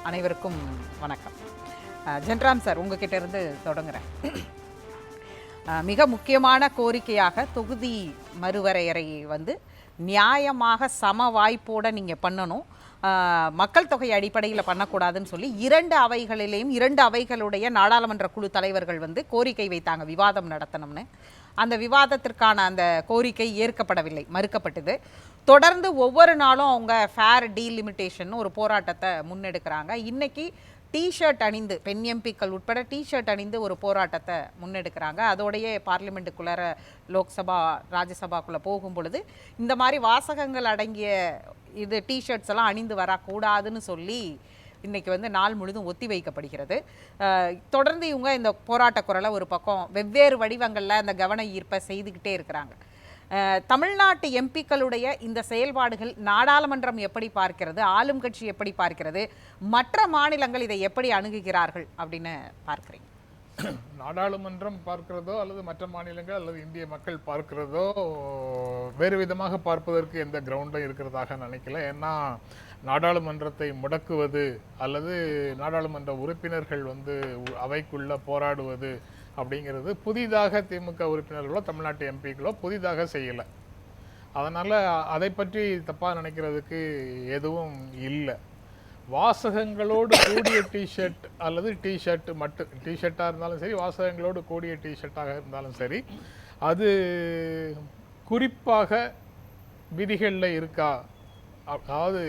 அனைவருக்கும் வணக்கம். ஜென்ராம் சார், உங்ககிட்ட இருந்து தொடங்குறேன். மிக முக்கியமான கோரிக்கையாக தொகுதி மறுவரையறை நியாயமாக சம வாய்ப்போடு நீங்கள் பண்ணணும், மக்கள் தொகை அடிப்படையில் பண்ணக்கூடாதுன்னு சொல்லி இரண்டு அவைகளுடைய நாடாளுமன்ற குழு தலைவர்கள் கோரிக்கை வைத்தாங்க, விவாதம் நடத்தணும்னு. அந்த விவாதத்திற்கான அந்த கோரிக்கை ஏற்கப்படவில்லை, மறுக்கப்பட்டது. தொடர்ந்து ஒவ்வொரு நாளும் அவங்க ஃபேர் டீலிமிட்டேஷன் ஒரு போராட்டத்தை முன்னெடுக்கிறாங்க. இன்னைக்கு டிஷர்ட் அணிந்து, பெண் எம்பிக்கள் உட்பட டிஷர்ட் அணிந்து ஒரு போராட்டத்தை முன்னெடுக்கிறாங்க. அதோடையே பார்லிமெண்ட்டுக்குள்ளார லோக்சபா ராஜ்யசபாக்குள்ளே போகும் பொழுது இந்த மாதிரி வாசகங்கள் அடங்கிய டிஷர்ட்ஸ் எல்லாம் அணிந்து வரக்கூடாதுன்னு சொல்லி இன்றைக்கி நாள் முழுதும் ஒத்தி வைக்கப்படுகிறது. தொடர்ந்து இவங்க இந்த போராட்ட குரலை ஒரு பக்கம் வெவ்வேறு வடிவங்களில் அந்த கவன ஈர்ப்பை செய்துக்கிட்டே இருக்கிறாங்க. தமிழ்நாட்டு எம்பிக்களுடைய இந்த செயல்பாடுகள் நாடாளுமன்றம் எப்படி பார்க்கிறது, ஆளும் கட்சி எப்படி பார்க்கிறது, மற்ற மாநிலங்கள் இதை எப்படி அணுகுகிறார்கள் அப்படின்னு பார்க்குறீங்க? நாடாளுமன்றம் பார்க்கிறதோ அல்லது மற்ற மாநிலங்கள் அல்லது இந்திய மக்கள் பார்க்கிறதோ வேறு விதமாக பார்ப்பதற்கு எந்த கிரவுண்டும் இருக்கிறதாக நினைக்கல. ஏன்னா நாடாளுமன்றத்தை முடக்குவது அல்லது நாடாளுமன்ற உறுப்பினர்கள் அவைக்குள்ள போராடுவது அப்படிங்கிறது புதிதாக திமுக உறுப்பினர்களோ தமிழ்நாட்டு எம்பிக்களோ புதிதாக செய்யலை. அதனால் அதை பற்றி தப்பாக நினைக்கிறதுக்கு எதுவும் இல்லை. வாசகங்களோடு கூடிய டிஷர்ட் அல்லது டிஷர்ட் மட்டும், டிஷர்ட்டாக இருந்தாலும் சரி, வாசகங்களோடு கூடிய டிஷர்ட்டாக இருந்தாலும் சரி, அது குறிப்பாக விதிகளில் இருக்கா? அதாவது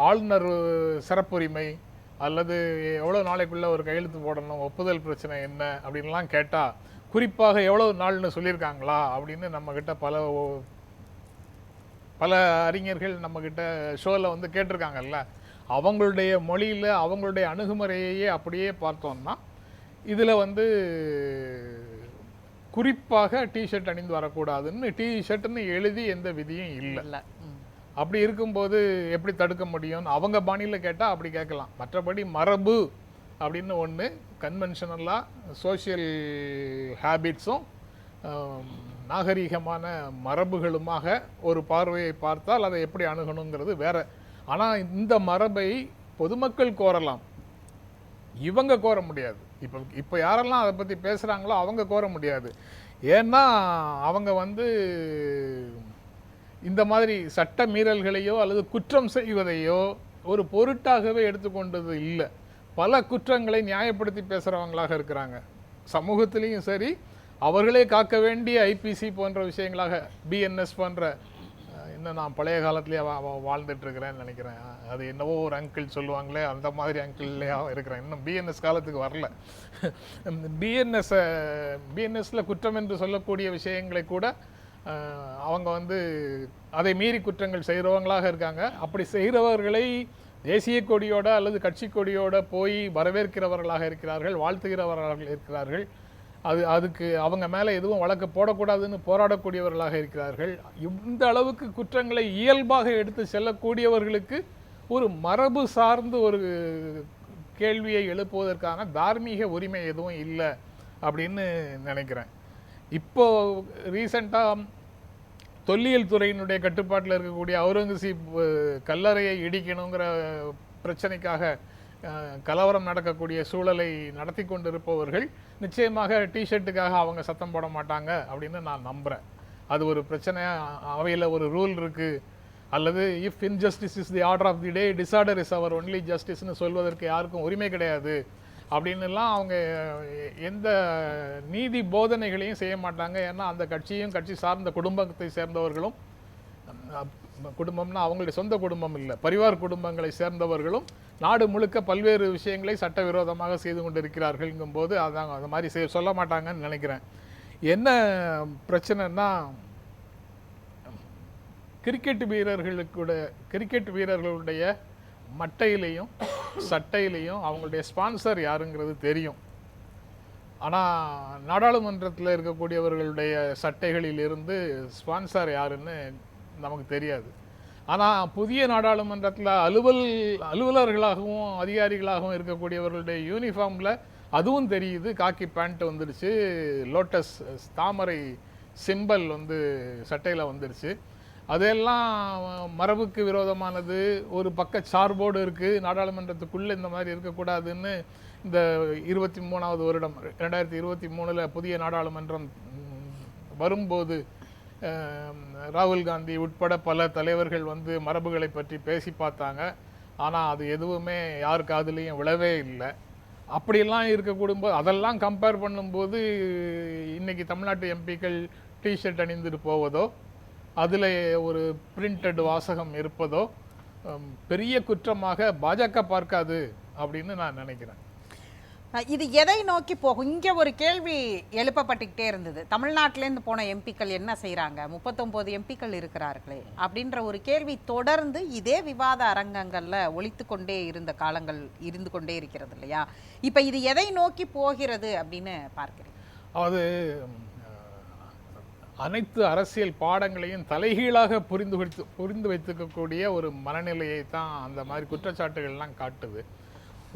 ஆளுநர் சிறப்புரிமை அல்லது எவ்வளோ நாளைக்குள்ளே ஒரு கையெழுத்து போடணும், ஒப்புதல் பிரச்சனை என்ன அப்படின்லாம் கேட்டால் குறிப்பாக எவ்வளோ நாள்னு சொல்லியிருக்காங்களா அப்படின்னு நம்மக்கிட்ட பல அறிஞர்கள் நம்மக்கிட்ட ஷோவில் கேட்டிருக்காங்கல்ல. அவங்களுடைய மொழியில் அவங்களுடைய அணுகுமுறையே அப்படியே பார்த்தோம்னா இதில் குறிப்பாக டிஷர்ட் அணிந்து வரக்கூடாதுன்னு டிஷர்ட்னு எழுதி எந்த விதியும் இல்லை. அப்படி இருக்கும்போது எப்படி தடுக்க முடியும்? அவங்க பாணியில் கேட்டால் அப்படி கேட்கலாம். மற்றபடி மரபு அப்படின்னு ஒன்று, கன்வென்ஷனலாக சோஷியல் ஹேபிட்ஸும் நாகரீகமான மரபுகளுமாக ஒரு பார்வையை பார்த்தால் அதை எப்படி அணுகணுங்கிறது வேற. ஆனால் இந்த மரபை பொதுமக்கள் கோரலாம், இவங்க கோர முடியாது. இப்போ யாரெல்லாம் அதை பற்றி பேசுகிறாங்களோ அவங்க கோர முடியாது. ஏன்னா அவங்க இந்த மாதிரி சட்ட மீறல்களையோ அல்லது குற்றம் செய்வதையோ ஒரு பொருட்டாகவே எடுத்துக்கொண்டது இல்லை. பல குற்றங்களை நியாயப்படுத்தி பேசுகிறவங்களாக இருக்கிறாங்க. சமூகத்திலையும் சரி, அவர்களே காக்க வேண்டிய ஐபிசி போன்ற விஷயங்களாக, பிஎன்எஸ் போன்ற, இன்னும் நான் பழைய காலத்திலேயே வாழ்ந்துட்டு இருக்கிறேன்னு நினைக்கிறேன். அது என்னவோ ஒரு அங்கிள் சொல்லுவாங்களே, அந்த மாதிரி அங்கிள்லேயே இருக்கிறேன். இன்னும் பிஎன்எஸ் காலத்துக்கு வரல. பிஎன்எஸ்ல குற்றம் என்று சொல்லக்கூடிய விஷயங்களை கூட அவங்க அதை மீறி குற்றங்கள் செய்கிறவங்களாக இருக்காங்க. அப்படி செய்கிறவர்களை தேசிய கொடியோட அல்லது கட்சி கொடியோட போய் வரவேற்கிறவர்களாக இருக்கிறார்கள், வாழ்த்துகிறவர்களாக இருக்கிறார்கள். அதுக்கு அவங்க மேலே எதுவும் வழக்கு போடக்கூடாதுன்னு போராடக்கூடியவர்களாக இருக்கிறார்கள். இந்த அளவுக்கு குற்றங்களை இயல்பாக எடுத்து செல்லக்கூடியவர்களுக்கு ஒரு மரபு சார்ந்து ஒரு கேள்வியை எழுப்புவதற்கான தார்மீக உரிமை எதுவும் இல்லை அப்படின்னு நினைக்கிறேன். இப்போ ரீசெண்டாக தொல்லியல் துறையினுடைய கட்டுப்பாட்டில் இருக்கக்கூடிய அவுரங்கசீப் கல்லறையை இடிக்கணுங்கிற பிரச்சனைக்காக கலவரம் நடக்கக்கூடிய சூழலை நடத்தி கொண்டிருப்பவர்கள் நிச்சயமாக டிஷர்ட்டுக்காக அவங்க சத்தம் போட மாட்டாங்க அப்படின்னு நான் நம்புகிறேன். அது ஒரு பிரச்சனையாக அவையில் ஒரு ரூல் இருக்குது. அல்லது if injustice is the order of the day, disorder is our only ஜஸ்டிஸ்னு சொல்வதற்கு யாருக்கும் உரிமை கிடையாது அப்படின்னுலாம் அவங்க எந்த நீதி போதனைகளையும் செய்ய மாட்டாங்க. ஏன்னா அந்த கட்சியும் கட்சி சார்ந்த குடும்பத்தை சேர்ந்தவர்களும், குடும்பம்னா அவங்களுடைய சொந்த குடும்பம் இல்லை, பரிவார் குடும்பங்களை சேர்ந்தவர்களும் நாடு முழுக்க பல்வேறு விஷயங்களை சட்டவிரோதமாக செய்து கொண்டிருக்கிறார்கள்ங்கும் போது அதாங்க அந்த மாதிரி சொல்ல மாட்டாங்கன்னு நினைக்கிறேன். என்ன பிரச்சனைன்னா, கிரிக்கெட் வீரர்களுடைய மட்டையிலையும் சட்டையிலையும் அவங்களுடைய ஸ்பான்சர் யாருங்கிறது தெரியும். ஆனால் நாடாளுமன்றத்தில் இருக்கக்கூடியவர்களுடைய சட்டைகளிலிருந்து ஸ்பான்சர் யாருன்னு நமக்கு தெரியாது. ஆனால் புதிய நாடாளுமன்றத்தில் அலுவலர்களாகவும் அதிகாரிகளாகவும் இருக்கக்கூடியவர்களுடைய யூனிஃபார்மில் அதுவும் தெரியுது. காக்கி பேண்ட் வந்துடுச்சு, லோட்டஸ் தாமரை சிம்பல் சட்டையில் வந்துடுச்சு. அதெல்லாம் மரபுக்கு விரோதமானது, ஒரு பக்க சார்போடு இருக்குது, நாடாளுமன்றத்துக்குள்ளே இந்த மாதிரி இருக்கக்கூடாதுன்னு இந்த 23வது வருடம் 2023 புதிய நாடாளுமன்றம் வரும்போது ராகுல் காந்தி உட்பட பல தலைவர்கள் வந்து மரபுகளை பற்றி பேசி பார்த்தாங்க. ஆனால் அது எதுவுமே யார் காதுலையும் விழவே இல்லை. அப்படியெல்லாம் இருக்கக்கூடும் போது அதெல்லாம் கம்பேர் பண்ணும்போது இன்னைக்கு தமிழ்நாட்டு எம்பிக்கள் டிஷர்ட் அணிந்துட்டு போவதோ, அதில் ஒரு பிரிண்டட் வாசகம் இருப்பதோ பெரிய குற்றமாக பாஜக பார்க்காது அப்படின்னு நான் நினைக்கிறேன். இது எதை நோக்கி போகும்? இங்கே ஒரு கேள்வி எழுப்பப்பட்டுக்கிட்டே இருந்தது. தமிழ்நாட்டிலேருந்து போன எம்பிக்கள் என்ன செய்கிறாங்க, 39 எம்பிக்கள் இருக்கிறார்களே அப்படின்ற ஒரு கேள்வி தொடர்ந்து இதே விவாத அரங்கங்களில் ஒலித்து கொண்டே இருந்த காலங்கள் இருந்து கொண்டே இருக்கிறது இல்லையா? இப்போ இது எதை நோக்கி போகிறது அப்படின்னு பார்க்கிறேன். அது அனைத்து அரசியல் பாடங்களையும் தலைகீழாக புரிந்து வைத்துக்கக்கூடிய ஒரு மனநிலையை தான் அந்த மாதிரி குற்றச்சாட்டுகள்லாம் காட்டுது.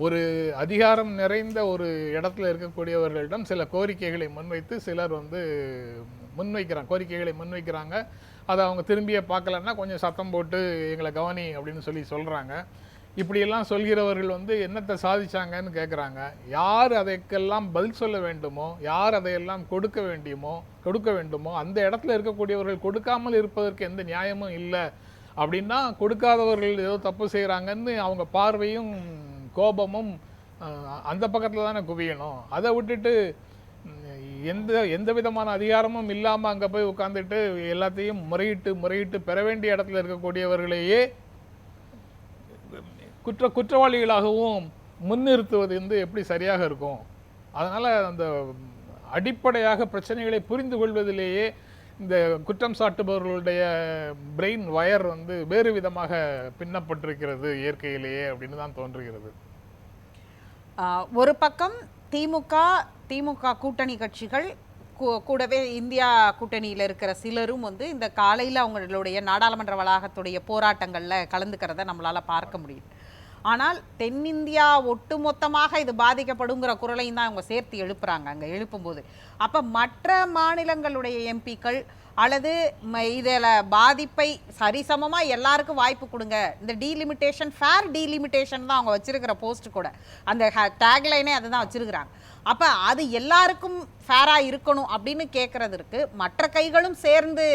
ஒரு அதிகாரம் நிறைந்த ஒரு இடத்துல இருக்கக்கூடியவர்களிடம் சில கோரிக்கைகளை முன்வைத்து சிலர் வந்து கோரிக்கைகளை முன்வைக்கிறாங்க. அதை அவங்க திரும்பிய பார்க்கலன்னா கொஞ்சம் சத்தம் போட்டு எங்களை கவனி அப்படின்னு சொல்கிறாங்க. இப்படியெல்லாம் சொல்கிறவர்கள் வந்து என்னத்தை சாதிச்சாங்கன்னு கேட்குறாங்க. யார் அதைக்கெல்லாம் பதில் சொல்ல வேண்டுமோ, யார் அதையெல்லாம் கொடுக்க வேண்டுமோ அந்த இடத்துல இருக்கக்கூடியவர்கள் கொடுக்காமல் இருப்பதற்கு எந்த நியாயமும் இல்லை அப்படின்னா, கொடுக்காதவர்கள் ஏதோ தப்பு செய்கிறாங்கன்னு அவங்க பார்வையும் கோபமும் அந்த பக்கத்தில் தானே குவியணும். அதை விட்டுட்டு எந்த விதமான அதிகாரமும் இல்லாமல் அங்கே போய் உட்காந்துட்டு எல்லாத்தையும் முறையிட்டு பெற வேண்டிய இடத்துல இருக்கக்கூடியவர்களையே குற்றவாளிகளாகவும் முன்னிறுத்துவது வந்து எப்படி சரியாக இருக்கும்? அதனால் அந்த அடிப்படையாக பிரச்சனைகளை புரிந்து கொள்வதிலேயே இந்த குற்றம் சாட்டுபவர்களுடைய பிரெயின் வயர் வந்து வேறு விதமாக பின்னப்பட்டிருக்கிறது இயற்கையிலேயே அப்படின்னு தான் தோன்றுகிறது. ஒரு பக்கம் திமுக கூட்டணி கட்சிகள் கூடவே இந்தியா கூட்டணியில் இருக்கிற சிலரும் வந்து இந்த காலையில் அவங்களுடைய நாடாளுமன்ற வளாகத்துடைய போராட்டங்களில் கலந்துக்கிறத நம்மளால் பார்க்க முடியுது. ஆனால் தென்னிந்தியா ஒட்டுமொத்தமாக இது பாதிக்கப்படுங்கிற குரலையும் தான் அவங்க சேர்த்து எழுப்புறாங்க. அங்கே எழுப்பும்போது அப்போ மற்ற மாநிலங்களுடைய எம்பிக்கள் அல்லது இதில் பாதிப்பை சரிசமமாக எல்லாருக்கும் வாய்ப்பு கொடுங்க, இந்த டீலிமிட்டேஷன் ஃபேர் டீலிமிட்டேஷன் தான் அவங்க வச்சிருக்கிற போஸ்ட் கூட, அந்த டேக்லைனே அதை தான் வச்சிருக்கிறாங்க. அப்போ அது எல்லாருக்கும் ஃபேராக இருக்கணும் அப்படின்னு கேட்கறதுக்கு மற்ற கைகளும் சேர்ந்து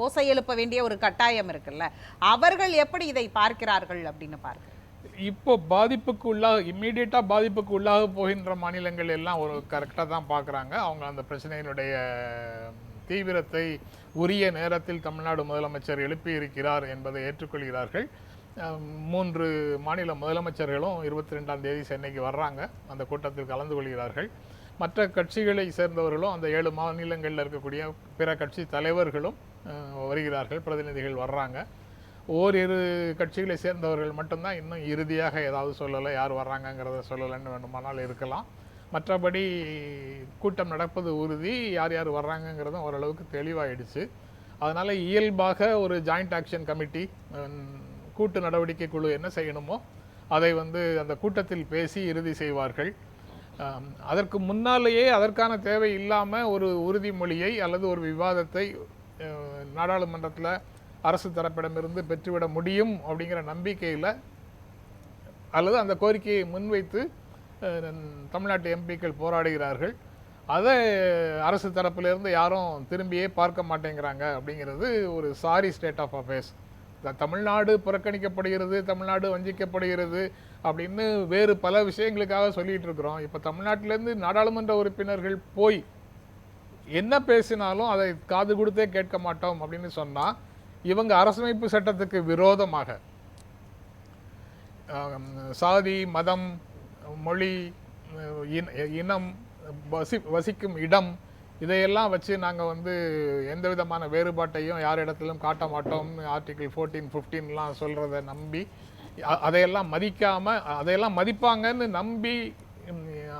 ஓசை எழுப்ப வேண்டிய ஒரு கட்டாயம் இருக்குல்ல. அவர்கள் எப்படி இதை பார்க்கிறார்கள் அப்படின்னு பார்க்க இப்போ இம்மீடியட்டாக பாதிப்புக்கு உள்ளாக போகின்ற மாநிலங்கள் எல்லாம் ஒரு கரெக்டாக தான் பார்க்குறாங்க. அவங்க அந்த பிரச்சனையினுடைய தீவிரத்தை உரிய நேரத்தில் தமிழ்நாடு முதலமைச்சர் எழுப்பியிருக்கிறார் என்பதை ஏற்றுக்கொள்கிறார்கள். 3 மாநில முதலமைச்சர்களும் 22ஆம் தேதி சென்னைக்கு வர்றாங்க, அந்த கூட்டத்தில் கலந்து கொள்கிறார்கள். மற்ற கட்சிகளை சேர்ந்தவர்களும் அந்த 7 மாநிலங்களில் இருக்கக்கூடிய பிற கட்சி தலைவர்களும் வருகிறார்கள், பிரதிநிதிகள் வர்றாங்க. ஓரிரு கட்சிகளை சேர்ந்தவர்கள் மட்டும்தான் இன்னும் இறுதியாக ஏதாவது சொல்லலை, யார் வர்றாங்கங்கிறத சொல்லலைன்னு வேண்டுமானால் இருக்கலாம். மற்றபடி கூட்டம் நடப்பது உறுதி, யார் யார் வர்றாங்கங்கிறதும் ஓரளவுக்கு தெளிவாயிடுச்சு. அதனால் இயல்பாக ஒரு ஜாயிண்ட் ஆக்ஷன் கமிட்டி, கூட்டு நடவடிக்கை குழு என்ன செய்யணுமோ அதை வந்து அந்த கூட்டத்தில் பேசி இறுதி செய்வார்கள். அதற்கு முன்னாலேயே அதற்கான தேவை இல்லாமல் ஒரு உறுதிமொழியை அல்லது ஒரு விவாதத்தை நாடாளுமன்றத்தில் அரசு தரப்பிடமிருந்து பெற்றுவிட முடியும் அப்படிங்கிற நம்பிக்கையில் அல்லது அந்த கோரிக்கையை முன்வைத்து தமிழ்நாட்டு எம்பிக்கள் போராடுகிறார்கள். அதை அரசு தரப்பிலிருந்து யாரும் திரும்பியே பார்க்க மாட்டேங்கிறாங்க அப்படிங்கிறது ஒரு sorry state of affairs. Tamil Nadu புறக்கணிக்கப்படுகிறது, தமிழ்நாடு வஞ்சிக்கப்படுகிறது அப்படின்னு வேறு பல விஷயங்களுக்காக சொல்லிட்டு இருக்கிறோம். இப்போ தமிழ்நாட்டிலேருந்து நாடாளுமன்ற உறுப்பினர்கள் போய் என்ன பேசினாலும் அதை காது கொடுத்தே கேட்க மாட்டோம் அப்படின்னு சொன்னால், இவங்க அரசமைப்பு சட்டத்துக்கு விரோதமாக சாதி, மதம், மொழி, இனம், வசிக்கும் இடம் இதையெல்லாம் வச்சு நாங்கள் வந்து எந்த விதமான வேறுபாட்டையும் யார் இடத்திலும் காட்ட மாட்டோம், ஆர்டிகிள் 14, 15 சொல்கிறத நம்பி அதையெல்லாம் மதிக்காமல் அதையெல்லாம் மதிப்பாங்கன்னு நம்பி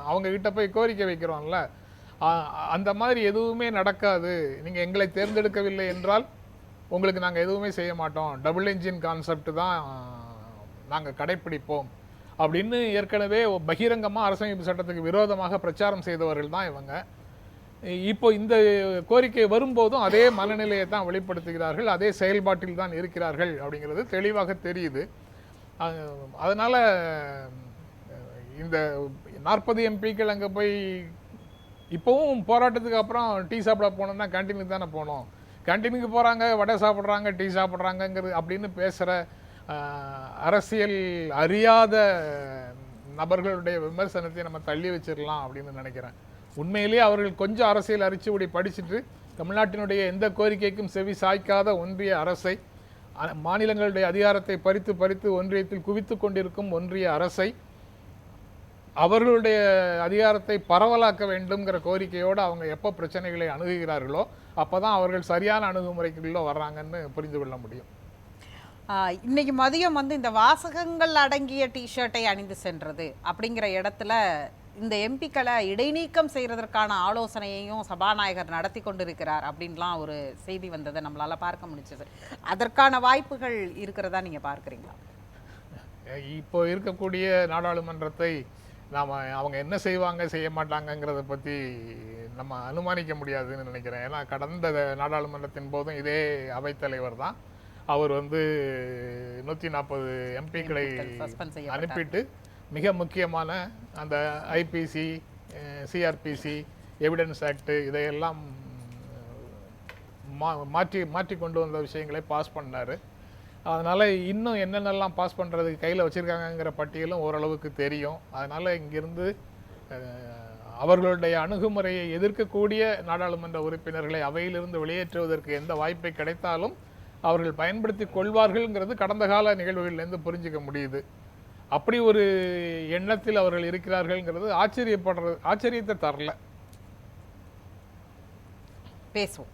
அவங்க கிட்ட போய் கோரிக்கை வைக்கிறோம்ல, அந்த மாதிரி எதுவுமே நடக்காது. நீங்கள் எங்களை தேர்ந்தெடுக்கவில்லை என்றால் உங்களுக்கு நாங்கள் எதுவுமே செய்ய மாட்டோம், டபுள் என்ஜின் கான்செப்ட் தான் நாங்கள் கடைப்பிடிப்போம் அப்படின்னு ஏற்கனவே பகிரங்கமாக அரசமைப்பு சட்டத்துக்கு விரோதமாக பிரச்சாரம் செய்தவர்கள் தான் இவங்க. இப்போ இந்த கோரிக்கை வரும்போதும் அதே மனநிலையை தான் வெளிப்படுத்துகிறார்கள், அதே செயல்பாட்டில் தான் இருக்கிறார்கள் அப்படிங்கிறது தெளிவாக தெரியுது. அதனால இந்த 40 எம்பிக்கள் அங்கே போய் இப்போவும் போராட்டத்துக்கு அப்புறம் டீ சாப்பிட போனோம்னா கேன்டீனுக்கு தானே போனோம், கேன்டீனுக்கு போகிறாங்க, வடை சாப்பிட்றாங்க, டீ சாப்பிட்றாங்கங்கிறது அப்படின்னு பேசுகிற அரசியல் அறியாத நபர்களுடைய விமர்சனத்தை நம்ம தள்ளி வச்சிடலாம் அப்படின்னு நினைக்கிறேன். உண்மையிலேயே அவர்கள் கொஞ்சம் அரசியல் அரிச்சுபடி படிச்சுட்டு தமிழ்நாட்டினுடைய எந்த கோரிக்கைக்கும் செவி சாய்க்காத ஒன்றிய அரசை, மாநிலங்களுடைய அதிகாரத்தை பறித்து பறித்து ஒன்றியத்தில் குவித்து கொண்டிருக்கும் ஒன்றிய அரசை அவர்களுடைய அதிகாரத்தை பரவலாக்க வேண்டும்ங்கிற கோரிக்கையோடு அவங்க எப்போ பிரச்சனைகளை அணுகுகிறார்களோ அப்போதான் அவர்கள் சரியான அணுகுமுறைக்குள்ள வர்றாங்கன்னு புரிந்து கொள்ள முடியும். இன்னைக்கு மதியம் வந்து இந்த வாசகங்கள் அடங்கிய டிஷர்ட்டை அணிந்து சென்றது அப்படிங்கிற இடத்துல இந்த எம்பிக்களை இடைநீக்கம் செய்யறதற்கான ஆலோசனையையும் சபாநாயகர் நடத்தி கொண்டிருக்கிறார் அப்படின்லாம் ஒரு செய்தி வந்ததை நம்மளால பார்க்க முடிஞ்சது. அதற்கான வாய்ப்புகள் இருக்கிறதா நீங்க பார்க்குறீங்களா? இப்போ இருக்கக்கூடிய நாடாளுமன்றத்தை நாம் அவங்க என்ன செய்வாங்க செய்ய மாட்டாங்கங்கிறத பற்றி நம்ம அனுமானிக்க முடியாதுன்னு நினைக்கிறேன். ஏன்னா கடந்த நாடாளுமன்றத்தின் போதும் இதே அவைத்தலைவர் தான் அவர் வந்து 140 எம்பிக்களை அனுப்பிட்டு மிக முக்கியமான அந்த ஐபிசி, சிஆர்பிசி, எவிடன்ஸ் ஆக்ட் இதையெல்லாம் மாற்றி கொண்டு வந்த விஷயங்களை பாஸ் பண்ணார். அதனால் இன்னும் என்னென்னலாம் பாஸ் பண்ணுறதுக்கு கையில் வச்சுருக்காங்கங்கிற பட்டியலும் ஓரளவுக்கு தெரியும். அதனால் இங்கிருந்து அவர்களுடைய அணுகுமுறையை எதிர்க்கக்கூடிய நாடாளுமன்ற உறுப்பினர்களை அவையிலிருந்து வெளியேற்றுவதற்கு எந்த வாய்ப்பை கிடைத்தாலும் அவர்கள் பயன்படுத்தி கொள்வார்கள்ங்கிறது கடந்த கால நிகழ்வுகளிலிருந்து புரிஞ்சிக்க முடியுது. அப்படி ஒரு எண்ணத்தில் அவர்கள் இருக்கிறார்கள்ங்கிறது ஆச்சரியத்தை தரல. பேசுவோம்.